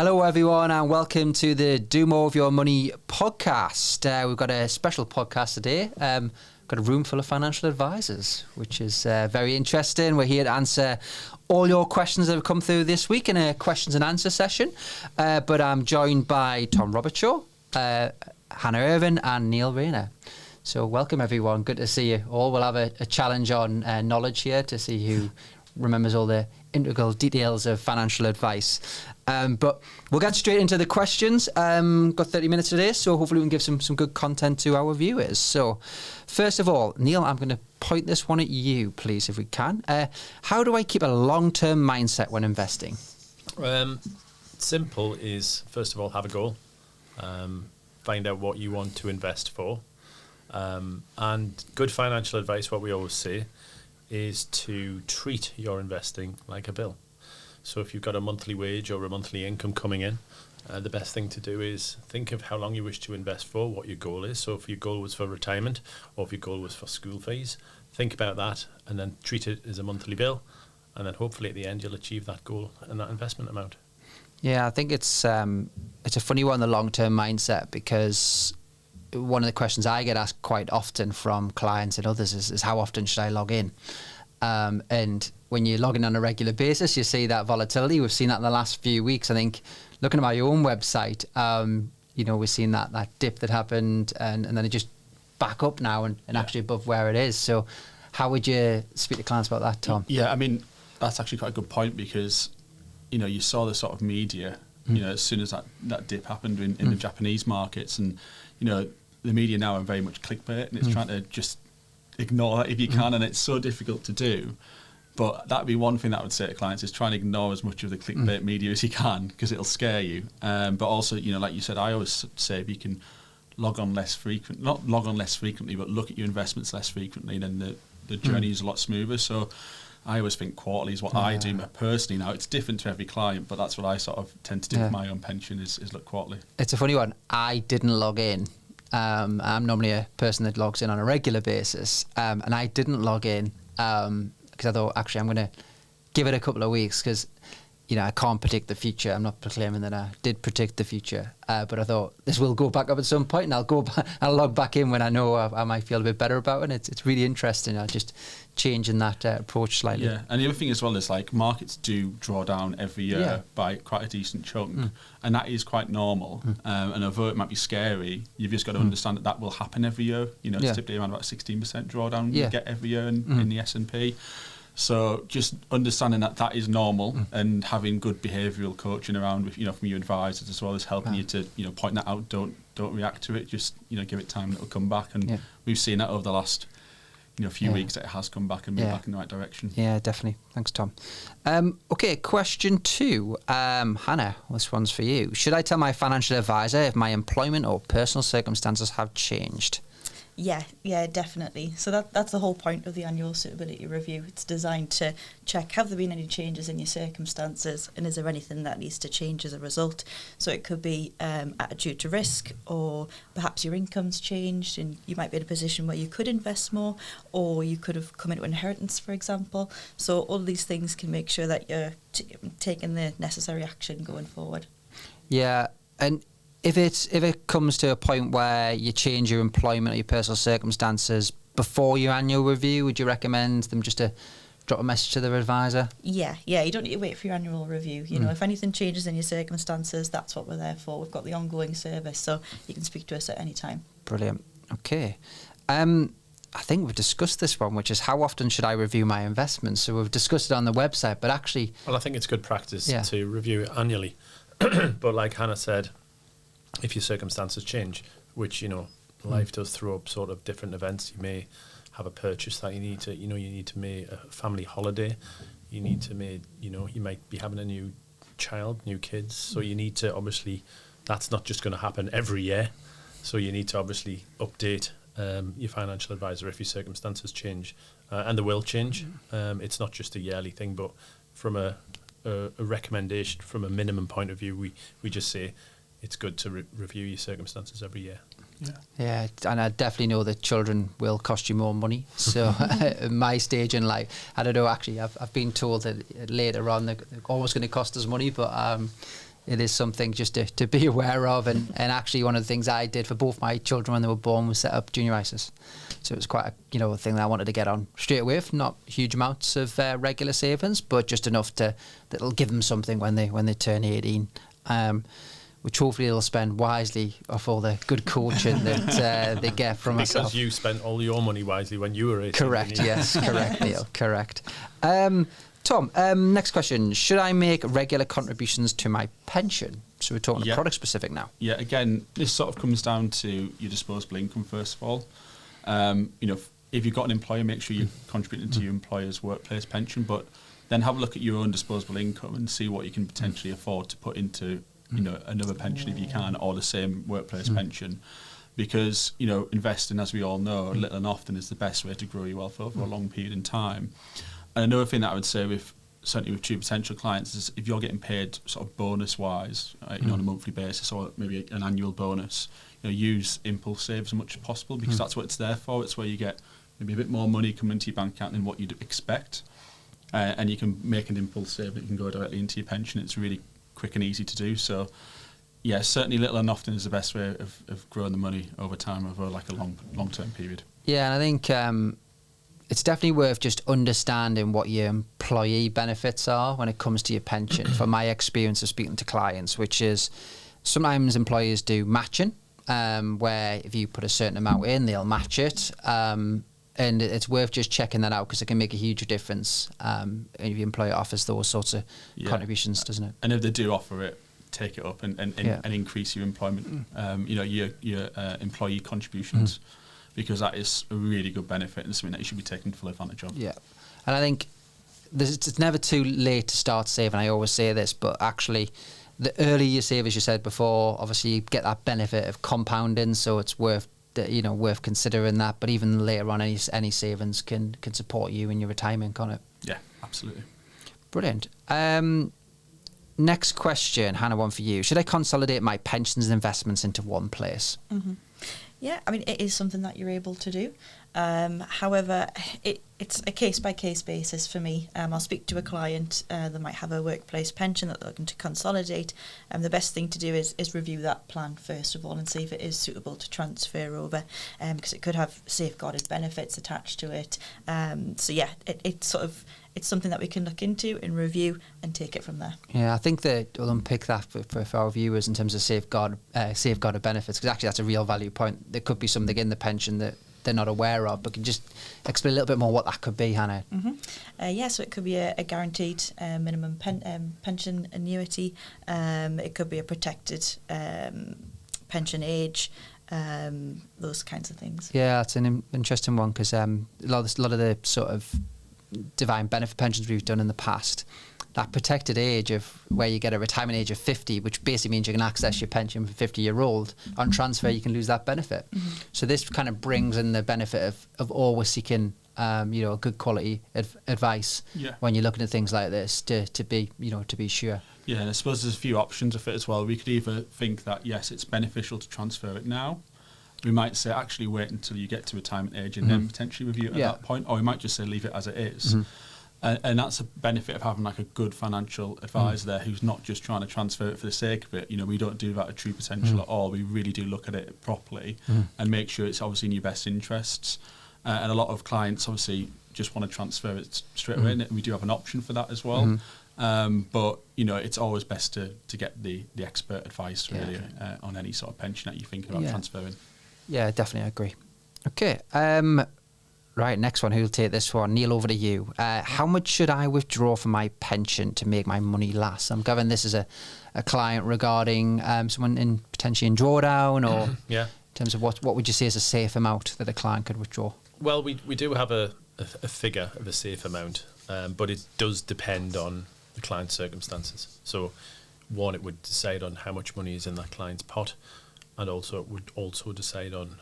Hello everyone and welcome to the Do More of Your Money podcast. We've got a special podcast today. Got a room full of financial advisors, which is very interesting. We're here to answer all your questions that have come through this week in a questions and answer session. But I'm joined by Tom Robertshaw, Hannah Irvin and Neil Rayner. So welcome everyone. Good to see you all. We'll have a challenge on knowledge here to see who remembers all the integral details of financial advice. But we'll get straight into the questions. Got 30 minutes today, so hopefully we can give some good content to our viewers. So first of all, Neil, I'm going to point this one at you, please, if we can. How do I keep a long-term mindset when investing? Simple is, first of all, have a goal. Find out what you want to invest for. And good financial advice, what we always say, is to treat your investing like a bill. So if you've got a monthly wage or a monthly income coming in, the best thing to do is think of how long you wish to invest for, what your goal is. So if your goal was for retirement or if your goal was for school fees, think about that and then treat it as a monthly bill. And then hopefully at the end you'll achieve that goal and that investment amount. Yeah, I think it's a funny one, the long-term mindset, because one of the questions I get asked quite often from clients and others is how often should I log in? And when you're logging on a regular basis, you see that volatility. We've seen that in the last few weeks. I think looking at my own website, we've seen that dip that happened and then it just back up now and actually above where it is. So how would you speak to clients about that, Tom? Yeah, I mean, that's actually quite a good point because, you saw the sort of media, as soon as that dip happened in the Japanese markets and, the media now are very much clickbait and it's trying to just ignore that if you can, and it's so difficult to do. But that'd be one thing that I would say to clients is try and ignore as much of the clickbait media as you can because it'll scare you. But also, like you said, I always say if you can not log on less frequently, but look at your investments less frequently, then the journey is a lot smoother. So I always think quarterly is what I do personally. Now, it's different to every client, but that's what I sort of tend to do with my own pension is look quarterly. It's a funny one. I didn't log in. I'm normally a person that logs in on a regular basis, and I didn't log in because I thought, actually, I'm going to give it a couple of weeks because, I can't predict the future. I'm not proclaiming that I did predict the future, but I thought this will go back up at some point, and I'll log back in when I know I might feel a bit better about it. It's really interesting. I'll just changing that approach slightly. Yeah, and the other thing as well is like markets do draw down every year by quite a decent chunk, and that is quite normal. And although it might be scary, you've just got to understand that will happen every year. It's typically around about 16% drawdown you get every year in the S&P. So just understanding that is normal and having good behavioural coaching around with, from your advisors as well as helping you to, point that out. Don't react to it. Just, give it time and it'll come back. And we've seen that over the last few weeks that it has come back and moved back in the right direction. Yeah, definitely. Thanks, Tom. Okay, question 2. Hannah, this one's for you. Should I tell my financial advisor if my employment or personal circumstances have changed? Yeah, definitely. So that's the whole point of the annual suitability review. It's designed to check, have there been any changes in your circumstances and is there anything that needs to change as a result? So it could be attitude to risk, or perhaps your income's changed and you might be in a position where you could invest more, or you could have come into inheritance, for example. So all these things can make sure that you're taking the necessary action going forward. Yeah, and if it comes to a point where you change your employment or your personal circumstances before your annual review, would you recommend them just to drop a message to their advisor? Yeah, you don't need to wait for your annual review. If anything changes in your circumstances, that's what we're there for. We've got the ongoing service, so you can speak to us at any time. Brilliant. Okay. I think we've discussed this one, which is how often should I review my investments? So we've discussed it on the website, but actually... Well, I think it's good practice to review it annually. But like Hannah said, if your circumstances change, which, life does throw up sort of different events. You may have a purchase that you need to make a family holiday. You need to make, you might be having a new child, new kids. So you need to obviously, that's not just going to happen every year. So you need to obviously update your financial advisor if your circumstances change. And they will change. It's not just a yearly thing, but from a recommendation, from a minimum point of view, we just say, it's good to review your circumstances every year. Yeah, and I definitely know that children will cost you more money. So at my stage in life, I don't know, actually, I've been told that later on they're always going to cost us money, but it is something just to be aware of. And actually, one of the things I did for both my children when they were born was set up junior ISAs. So it was quite a thing that I wanted to get on straight away with. Not huge amounts of regular savings, but just enough that'll give them something when they turn 18. Which hopefully they'll spend wisely off all the good coaching that they get from us. Because you spent all your money wisely when you were 18. Correct, yes, correct, Neil, correct. Tom, next question. Should I make regular contributions to my pension? So we're talking product specific now. Yeah, again, this sort of comes down to your disposable income, first of all. If you've got an employer, make sure you're contributing to your employer's workplace pension, but then have a look at your own disposable income and see what you can potentially afford to put into another pension if you can, or the same workplace pension, because investing, as we all know, little and often is the best way to grow your wealth over a long period in time. And another thing that I would say certainly with true potential clients is if you're getting paid sort of bonus wise, on a monthly basis or maybe an annual bonus, use impulse save as much as possible, because that's what it's there for. It's where you get maybe a bit more money coming into your bank account than what you'd expect, and you can make an impulse save that can go directly into your pension. It's really quick and easy to do. So yeah, certainly little and often is the best way of growing the money over time, over like a long-term period. Yeah, and I think it's definitely worth just understanding what your employee benefits are when it comes to your pension. From my experience of speaking to clients, which is sometimes employers do matching, where if you put a certain amount in, they'll match it. And it's worth just checking that out, because it can make a huge difference if your employer offers those sorts of contributions, doesn't it? And if they do offer it, take it up and increase your employment, your employee contributions, because that is a really good benefit and something that you should be taking full advantage of. Yeah, and I think it's never too late to start saving. I always say this, but actually, the earlier you save, as you said before, obviously you get that benefit of compounding, so it's worth considering that. But even later on, any savings can support you in your retirement, can't it? Yeah, absolutely. Brilliant. Next question, Hannah, one for you. Should I consolidate my pensions and investments into one place? Mm-hmm. Yeah, I mean, it is something that you're able to do. However, it's a case-by-case basis for me. I'll speak to a client that might have a workplace pension that they're looking to consolidate. The best thing to do is review that plan first of all and see if it is suitable to transfer over, because it could have safeguarded benefits attached to it. It's something that we can look into and review and take it from there. Yeah, I think that we'll unpick that for our viewers in terms of safeguarded benefits, because actually that's a real value point. There could be something in the pension that they're not aware of, but can just explain a little bit more what that could be, Hannah? Mm-hmm. So it could be a guaranteed minimum pension annuity. It could be a protected pension age. Those kinds of things. Yeah, that's an interesting one, because a lot of the sort of defined benefit pensions we've done in the past, that protected age of where you get a retirement age of 50, which basically means you can access your pension for 50-year-old. On transfer, you can lose that benefit. Mm-hmm. So this kind of brings in the benefit of always seeking a good quality advice when you're looking at things like this to be sure. Yeah, and I suppose there's a few options of it as well. We could either think that yes, it's beneficial to transfer it now. We might say actually wait until you get to retirement age and then potentially review it at that point, or we might just say leave it as it is. And that's a benefit of having like a good financial advisor there who's not just trying to transfer it for the sake of it. We don't do that at True Potential at all. We really do look at it properly and make sure it's obviously in your best interests. And a lot of clients obviously just want to transfer it straight away, and we do have an option for that as well. But it's always best to get the expert advice really on any sort of pension that you think about transferring. Yeah, definitely, I agree. Okay, right, next one. Who'll take this one? Neil, over to you. How much should I withdraw from my pension to make my money last? I'm gathering this is a client regarding someone potentially in drawdown, or in terms of what would you say is a safe amount that a client could withdraw? Well, we do have a figure of a safe amount, but it does depend on the client's circumstances. So, one, it would decide on how much money is in that client's pot, and also it would also decide on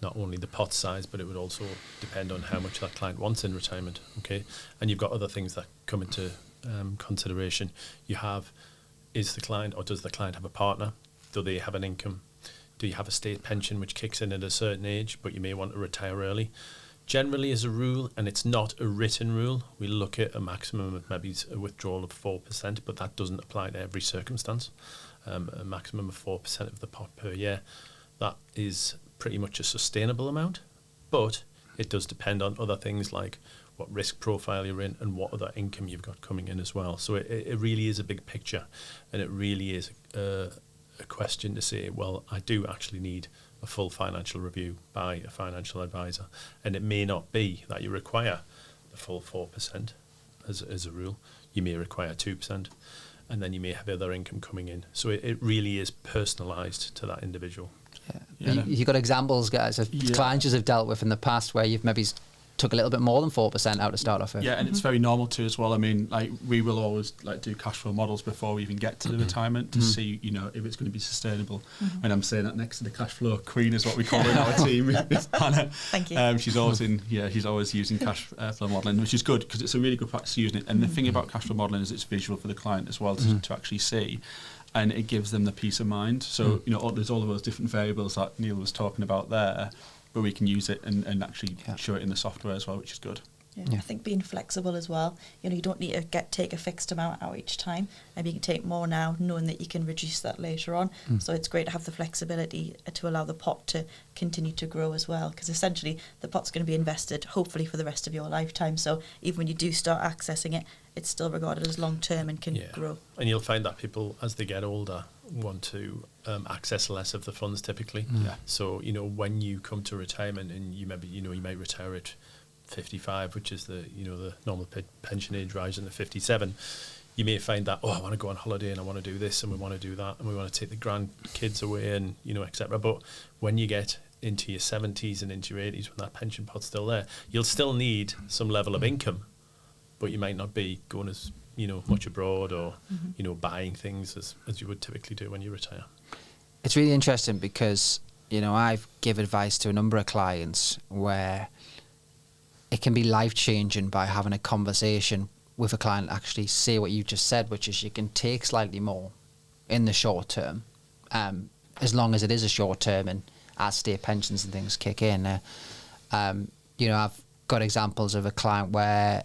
not only the pot size, but it would also depend on how much that client wants in retirement. Okay, and you've got other things that come into consideration. You have, does the client have a partner? Do they have an income? Do you have a state pension which kicks in at a certain age, but you may want to retire early? Generally, as a rule, and it's not a written rule, we look at a maximum of maybe a withdrawal of 4%, but that doesn't apply to every circumstance. A maximum of 4% of the pot per year. That is pretty much a sustainable amount, but it does depend on other things like what risk profile you're in and what other income you've got coming in as well. So it really is a big picture, and it really is a question to say, well, I do actually need a full financial review by a financial advisor, and it may not be that you require the full 4% as a rule. You may require 2%, and then you may have other income coming in. So it really is personalised to that individual. You've got examples, guys, of clients you've dealt with in the past where you've maybe took a little bit more than 4% out to start off with. Yeah, and it's very normal too as well. I mean, like, we will always like do cash flow models before we even get to the retirement to see, you know, if it's going to be sustainable. And I'm saying that next to the cash flow queen is what we call her in our team. It's Hannah. Thank you. She's always using cash flow modelling, which is good because it's a really good practice using it. And the thing about cash flow modelling is it's visual for the client as well to actually see. And it gives them the peace of mind. So, you know, there's all of those different variables that Neil was talking about there, but we can use it and actually show it in the software as well, which is good. I think being flexible as well. You know, you don't need to take a fixed amount out each time. Maybe you can take more now, knowing that you can reduce that later on. So it's great to have the flexibility to allow the pot to continue to grow as well, because essentially the pot's going to be invested hopefully for the rest of your lifetime. So even when you do start accessing it, it's still regarded as long term and can grow. And you'll find that people, as they get older, want to access less of the funds typically. So, you know, when you come to retirement and you might retire at 55, which is the normal pension age, rising to 57, you may find that, I want to go on holiday and I want to do this and we want to do that and we want to take the grandkids away and, you know, etc. But when you get into your 70s and into your 80s, when that pension pot's still there, you'll still need some level of income, but you might not be going as, you know, much abroad or, you know, buying things as you would typically do when you retire. It's really interesting because, you know, I've given advice to a number of clients where it can be life-changing by having a conversation with a client, actually say what you just said, which is you can take slightly more in the short term, as long as it is a short term and as state pensions and things kick in. You know, I've got examples of a client where,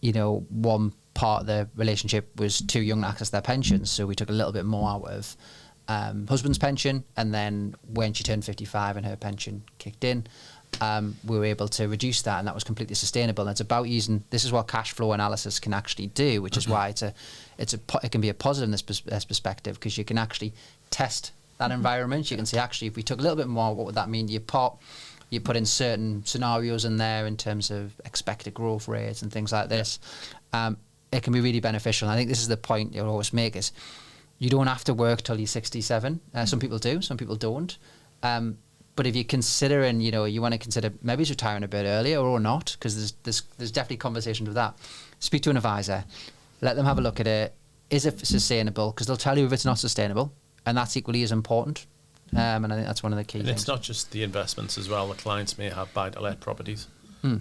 you know, one part of the relationship was too young to access their pensions, so we took a little bit more out of husband's pension, and then when she turned 55 and her pension kicked in, we were able to reduce that, and that was completely sustainable. And it's about using, this is what cash flow analysis can actually do, which is why it can be a positive in this perspective, because you can actually test that environment. You can say, actually, if we took a little bit more, what would that mean? You put in certain scenarios in there in terms of expected growth rates and things like this. It can be really beneficial. And I think this is the point you'll always make, is you don't have to work till you're 67. Some people do, some people don't. But if you're considering, you know, you want to consider maybe retiring a bit earlier or not, because there's definitely conversations with that. Speak to an advisor, let them have a look at it. Is it sustainable? Because they'll tell you if it's not sustainable, and that's equally as important. And I think that's one of the key things. It's not just the investments as well. The clients may have buy-to-let properties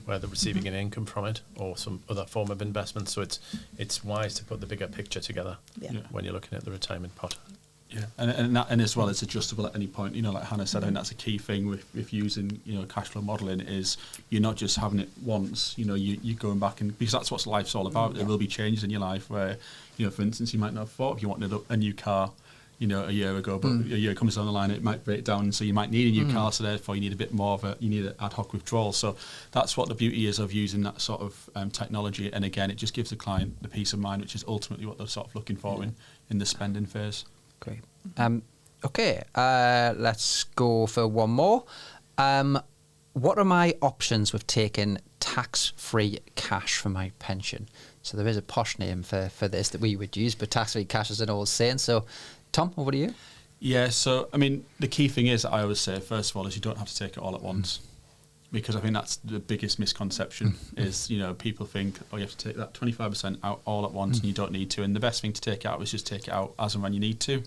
where they're receiving an income from it, or some other form of investment. So it's wise to put the bigger picture together when you're looking at the retirement pot. Yeah, and as well, it's adjustable at any point. You know, like Hannah said, I think that's a key thing with using, you know, cash flow modelling, is you're not just having it once. You know, you're going back, and because that's what life's all about. There will be changes in your life where, you know, for instance, you might not have thought if you wanted a new car, you know, a year ago, but a year comes down the line, it might break down, so you might need a new car, so therefore you need a bit more of you need an ad hoc withdrawal. So that's what the beauty is of using that sort of technology, and again, it just gives the client the peace of mind, which is ultimately what they're sort of looking for in the spending phase. Great. Okay, let's go for one more. What are my options with taking tax-free cash from my pension? So there is a posh name for this that we would use, but tax-free cash is an old saying. So, Tom, over to you. Yeah, so, I mean, the key thing is, I always say, first of all, is you don't have to take it all at once. Because I think that's the biggest misconception is, you know, people think, you have to take that 25% out all at once and you don't need to. And the best thing to take out is just take it out as and when you need to.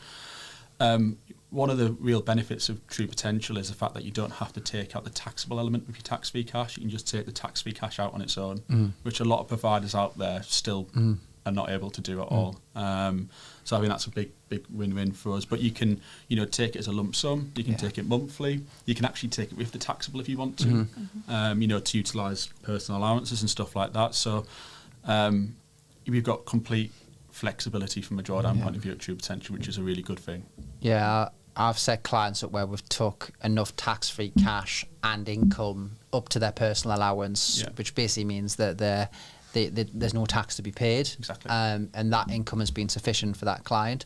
One of the real benefits of True Potential is the fact that you don't have to take out the taxable element of your tax-free cash. You can just take the tax-free cash out on its own, which a lot of providers out there still are not able to do at all. So I think that's a big win-win for us. But you can, take it as a lump sum. You can take it monthly. You can actually take it with the taxable if you want to. To utilise personal allowances and stuff like that. So we've got complete flexibility from a drawdown point of view at True Potential, which is a really good thing. Yeah, I've set clients up where we've took enough tax-free cash and income up to their personal allowance, which basically means that there's no tax to be paid. Exactly. And that income has been sufficient for that client.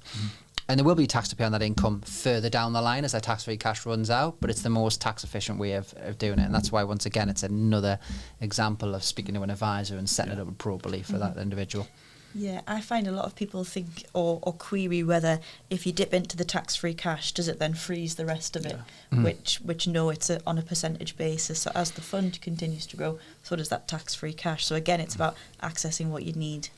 And there will be tax to pay on that income further down the line as their tax-free cash runs out, but it's the most tax-efficient way of doing it. And that's why, once again, it's another example of speaking to an advisor and setting it up appropriately for that individual. Yeah, I find a lot of people think or query whether if you dip into the tax-free cash, does it then freeze the rest of it? Which no, it's on a percentage basis. So as the fund continues to grow, so does that tax-free cash. So again, it's about accessing what you need,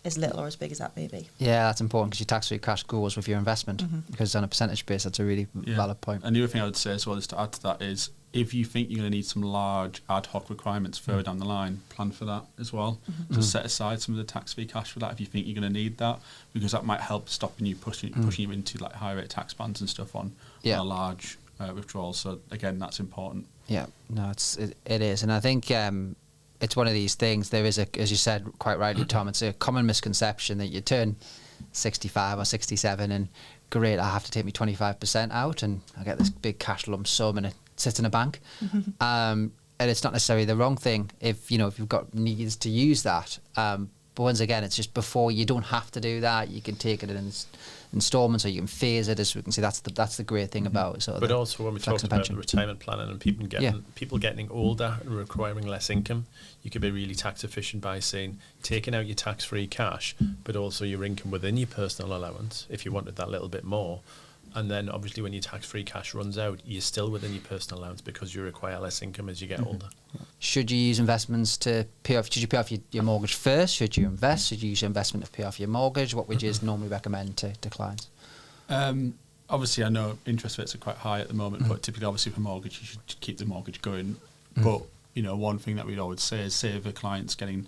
as little or as big as that may be. Yeah, that's important because your tax-free cash goes with your investment because on a percentage basis, that's a really valid point. And the other thing I would say as well is to add to that is if you think you're going to need some large ad hoc requirements further down the line, plan for that as well. So set aside some of the tax-free cash for that if you think you're going to need that, because that might help stopping you pushing you into like high rate tax bands and stuff on a large withdrawal. So again, that's important. Yeah, no, it is, and I think it's one of these things. There is as you said quite rightly, Tom, it's a common misconception that you turn 65 or 67 and great, I have to take me 25% out and I get this big cash lump sum and it sits in a bank. And it's not necessarily the wrong thing if you've got needs to use that. But once again, it's just before you don't have to do that. You can take it in installments or you can phase it. As we can see, that's the great thing about it. But also when we talk about retirement planning and people getting older and requiring less income, you could be really tax efficient by saying taking out your tax-free cash, but also your income within your personal allowance if you wanted that little bit more. And then obviously when your tax-free cash runs out, you're still within your personal allowance because you require less income as you get older. Should you use investments to pay off? Should you pay off your mortgage first? Should you invest? Should you use your investment to pay off your mortgage? What would you normally recommend to clients? Obviously, I know interest rates are quite high at the moment, but typically, obviously, for mortgage, you should keep the mortgage going. But one thing that we'd always say is, say if a client's getting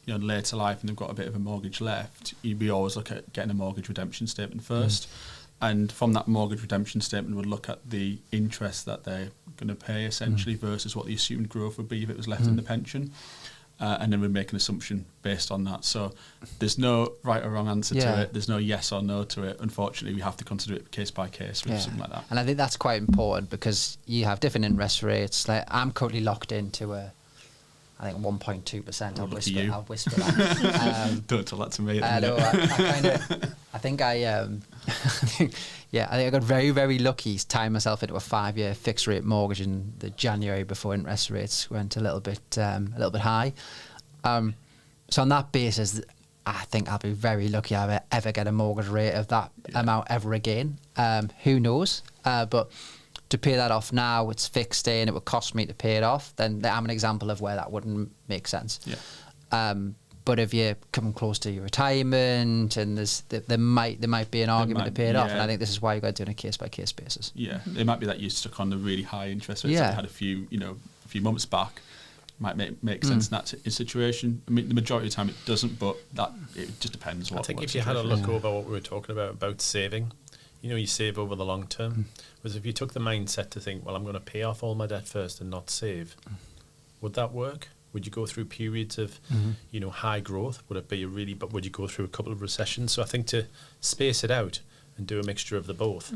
later life and they've got a bit of a mortgage left, we always look at getting a mortgage redemption statement first. And from that mortgage redemption statement, we'd look at the interest that they're going to pay, essentially, versus what the assumed growth would be if it was left in the pension. And then we'd make an assumption based on that. So there's no right or wrong answer to it. There's no yes or no to it. Unfortunately, we have to consider it case by case with something like that. And I think that's quite important because you have different interest rates. Like I'm currently locked into I think 1.2%. I'll whisper that. Don't tell that to me. I think I got very, very lucky to tie myself into a 5-year fixed rate mortgage in the January before interest rates went a little bit high. So on that basis, I think I'll be very lucky I ever get a mortgage rate of that amount ever again. Who knows? But to pay that off now, it's fixed in, it would cost me to pay it off, then I'm an example of where that wouldn't make sense. But if you're coming close to your retirement and there might be an argument to pay it off, and I think this is why you've got to do it on a case-by-case basis. Yeah, it might be that you're stuck on the really high interest rates that you had a few months back. Might make sense in that situation. I mean, the majority of the time it doesn't, but it just depends. I think if you had a look over what we were talking about saving, you save over the long term. Whereas if you took the mindset to think, well, I'm going to pay off all my debt first and not save, would that work? Would you go through periods of, high growth? Would it be but would you go through a couple of recessions? So I think to space it out and do a mixture of the both,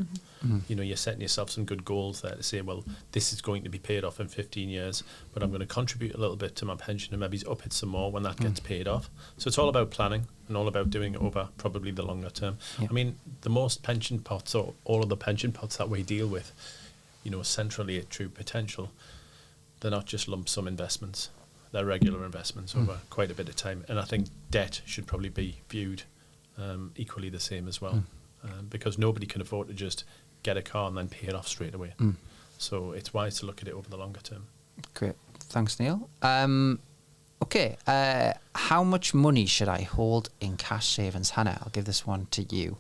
you're setting yourself some good goals there to say, well, this is going to be paid off in 15 years, but I'm going to contribute a little bit to my pension and maybe up it some more when that gets paid off. So it's all about planning and all about doing it over probably the longer term. Yeah. I mean, the most pension pots or all of the pension pots that we deal with, centrally at True Potential, they're not just lump sum investments. They're regular investments over quite a bit of time. And I think debt should probably be viewed equally the same as well. Because nobody can afford to just get a car and then pay it off straight away. So it's wise to look at it over the longer term. Great. Thanks, Neil. Okay. How much money should I hold in cash savings? Hannah, I'll give this one to you.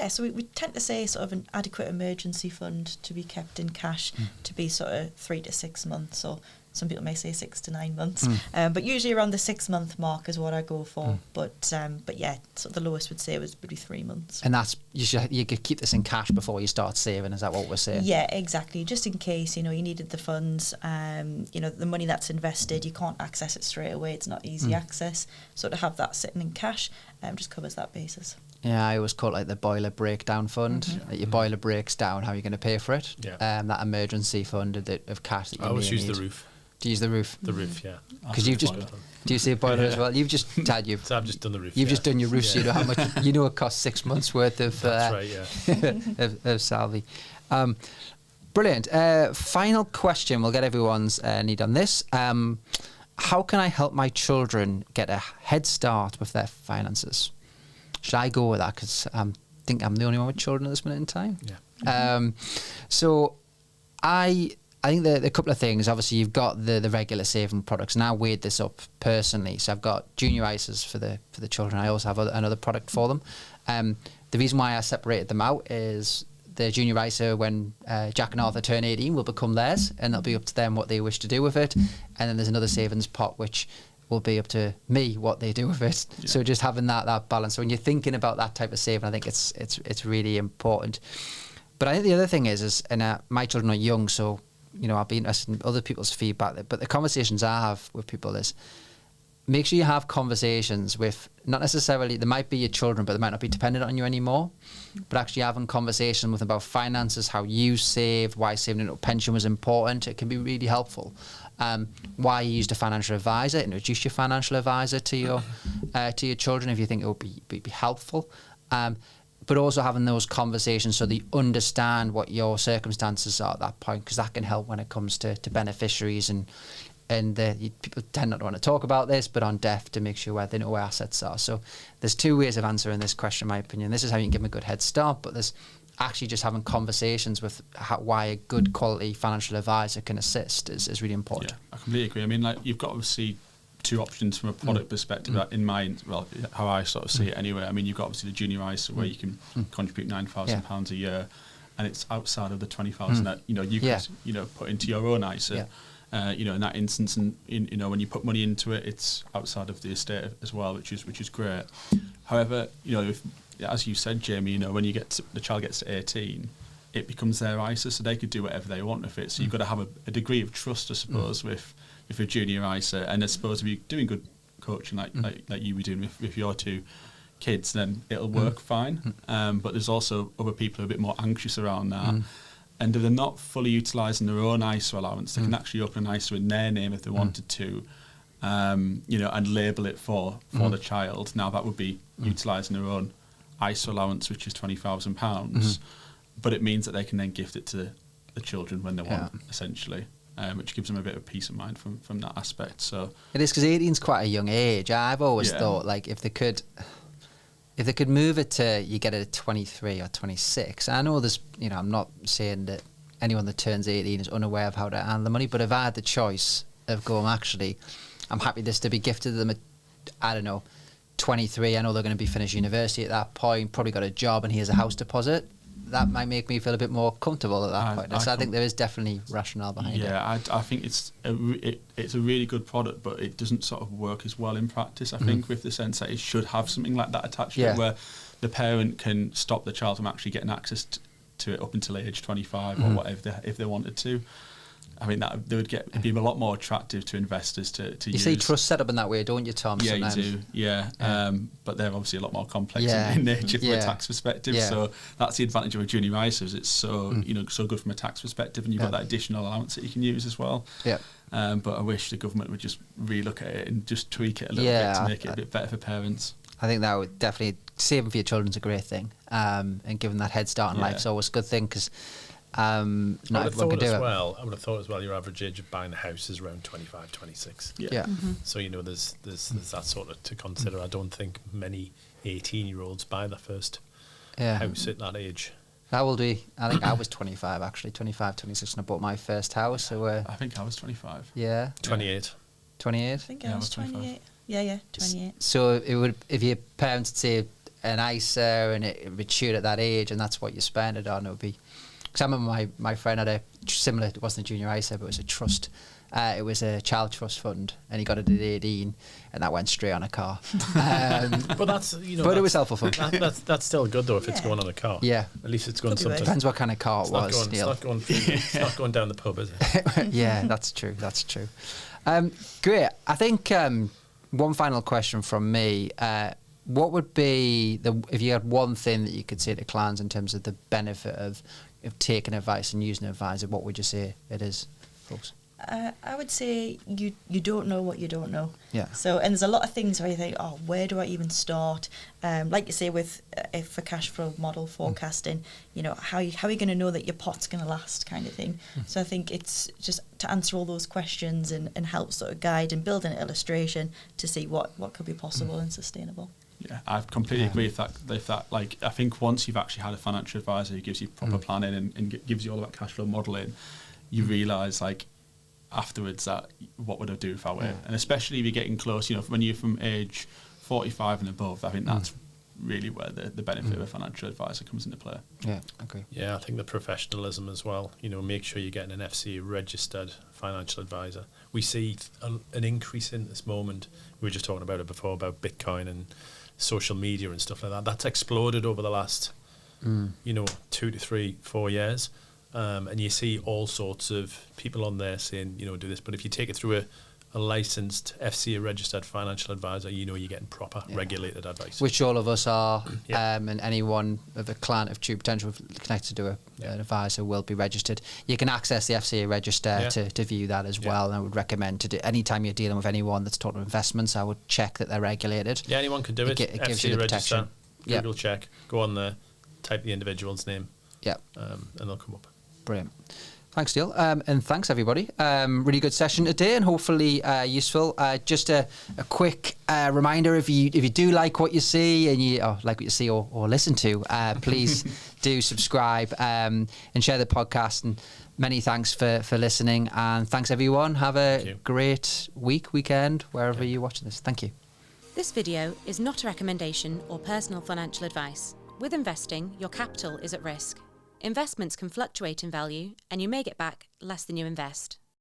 So we tend to say sort of an adequate emergency fund to be kept in cash to be sort of 3 to 6 months or Some people may say 6 to 9 months, but usually around the 6-month mark is what I go for. But yeah, so the lowest would say was maybe 3 months. And that's you could keep this in cash before you start saving. Is that what we're saying? Yeah, exactly. Just in case you needed the funds, the money that's invested, you can't access it straight away. It's not easy access. So to have that sitting in cash just covers that basis. Yeah, I always call it like the boiler breakdown fund. Like your boiler breaks down, how are you going to pay for it? Yeah. That emergency fund of cash that you I always may use need. the roof. Do you use the roof? The roof, yeah. Because you've just... Do you see a boiler as well? You've just... Dad, So I've just done the roof. You've just done your roof, so you know how much... You know it costs 6 months worth of... That's right, yeah. of salvie. Brilliant. Final question. We'll get everyone's need on this. How can I help my children get a head start with their finances? Should I go with that? Because I think I'm the only one with children at this minute in time. Yeah. So I think the couple of things, obviously you've got the regular saving products, and I weighed this up personally. So I've got junior ISAs for the children. I also have another product for them. The reason why I separated them out is the junior ISA, when Jack and Arthur turn 18, will become theirs, and it'll be up to them what they wish to do with it. And then there's another savings pot which will be up to me what they do with it. Yeah. So just having that balance. So when you're thinking about that type of saving, I think it's really important. But I think the other thing is my children are young, so I'll be interested in other people's feedback. But the conversations I have with people is, make sure you have conversations with, not necessarily, they might be your children, but they might not be dependent on you anymore, but actually having conversation with them about finances, how you saved, why saving into a pension was important. It can be really helpful. Why you used a financial advisor, introduce your financial advisor to your children if you think it would be helpful. But also having those conversations so they understand what your circumstances are at that point, because that can help when it comes to beneficiaries and people tend not to want to talk about this, but on death, to make sure they know where assets are. So there's 2 ways of answering this question, in my opinion. This is how you can give them a good head start, but there's actually just having conversations with why a good quality financial advisor can assist is really important. Yeah, I completely agree. I mean, like, you've got obviously 2 options from a product perspective in mind, well, how I sort of see it anyway. I mean, you've got obviously the junior ISA where you can contribute £9,000 a year, and it's outside of the 20,000 that you could put into your own ISA. Yeah. In that instance, and when you put money into it, it's outside of the estate as well, which is great. However, if, as you said, Jamie, when the child gets to 18, it becomes their ISA, so they could do whatever they want with it. So you've got to have a degree of trust, I suppose, with a junior ISA. And I suppose if you're doing good coaching like you were doing with your 2 kids, then it'll work fine. But there's also other people who are a bit more anxious around that. And if they're not fully utilising their own ISA allowance, they can actually open an ISA in their name if they wanted to, and label it for the child. Now that would be utilising their own ISA allowance, which is £20,000, but it means that they can then gift it to the children when they want, essentially, which gives them a bit of peace of mind from that aspect. So it is, because 18 is quite a young age. I've always thought, like, if they could move it to, you get it at 23 or 26. I know there's, I'm not saying that anyone that turns 18 is unaware of how to handle the money, but if I had the choice of going, actually, I'm happy this to be gifted to them at, I don't know, 23. I know they're going to be finished university at that point, probably got a job, and here's a house deposit. That might make me feel a bit more comfortable at that point. So I think there is definitely rationale behind it. Yeah, I think it's a really good product, but it doesn't sort of work as well in practice, I think, with the sense that it should have something like that attached to it, where the parent can stop the child from actually getting access to it up until age 25 or whatever, if they wanted to. I mean, that they would it'd be a lot more attractive to investors to use. You see trust set up in that way, don't you, Tom? Yeah, sometimes? you do. Yeah. But they're obviously a lot more complex in nature from a tax perspective. Yeah. So that's the advantage of a junior ISA. It's so so good from a tax perspective, and you've got that additional allowance that you can use as well. Yeah. But I wish the government would just relook at it and just tweak it a little bit to make it a bit better for parents. I think that would definitely, saving for your children's a great thing, and giving that head start in life is always a good thing, because not everyone can do it. I would have thought as well, your average age of buying a house is around 25, 26. Yeah. So, there's that sort of to consider. I don't think many 18-year-olds buy their first house at that age. That will be, I think I was 25, actually, 25, 26, and I bought my first house. So I think I was 25. Yeah. 28. 28? I think I was 28. Yeah, 28. So it would, if your parents had saved an ISA and it matured at that age, and that's what you spent it on, it would be Because I remember my friend had a similar, it wasn't a junior ISA, but it was a trust. It was a child trust fund, and he got it at 18, and that went straight on a car. But that's, but it was helpful fun. That's still good though if it's going on a car. Yeah, at least it's going something. Depends what kind of car it was. It's not going down the pub, is it? Yeah, that's true. That's true. Great. I think one final question from me. What would be if you had one thing that you could say to clients in terms of the benefit of taking advice and using an advisor? What would you say it is, folks? I would say you don't know what you don't know. Yeah. So, and there's a lot of things where you think, oh, where do I even start? Like you say with for cash flow model forecasting, how are you going to know that your pot's going to last, kind of thing. So I think it's just to answer all those questions and help sort of guide and build an illustration to see what could be possible and sustainable. Yeah, I completely agree with that. Like, I think once you've actually had a financial advisor who gives you proper planning and gives you all about cash flow modelling, you realise, like, afterwards that what would I do if I were? And especially if you're getting close, when you're from age 45 and above, I think that's really where the benefit of a financial advisor comes into play. Yeah, okay. Yeah, I think the professionalism as well. Make sure you're getting an FCA registered financial advisor. We see an increase in this moment. We were just talking about it before, about Bitcoin and social media and stuff like that. That's exploded over the last 2 to 3, 4 years. And you see all sorts of people on there saying, do this. But if you take it through a licensed FCA registered financial advisor, you're getting proper regulated advice. Which all of us are, and anyone of a client of True Potential connected to an advisor will be registered. You can access the FCA register to view that as well. And I would recommend to do, anytime you're dealing with anyone that's talking investments, I would check that they're regulated. Yeah, anyone can do it. It gives you the protection. Google check, go on there, type the individual's name. Yeah. And they'll come up. Brilliant. Thanks, Neil. And thanks, everybody. Really good session today and hopefully useful. Just a quick reminder, if you do like what you see and you like what you see or listen to, please do subscribe and share the podcast. And many thanks for listening. And thanks, everyone. Have a great weekend, wherever you're watching this. Thank you. This video is not a recommendation or personal financial advice. With investing, your capital is at risk. Investments can fluctuate in value, and you may get back less than you invest.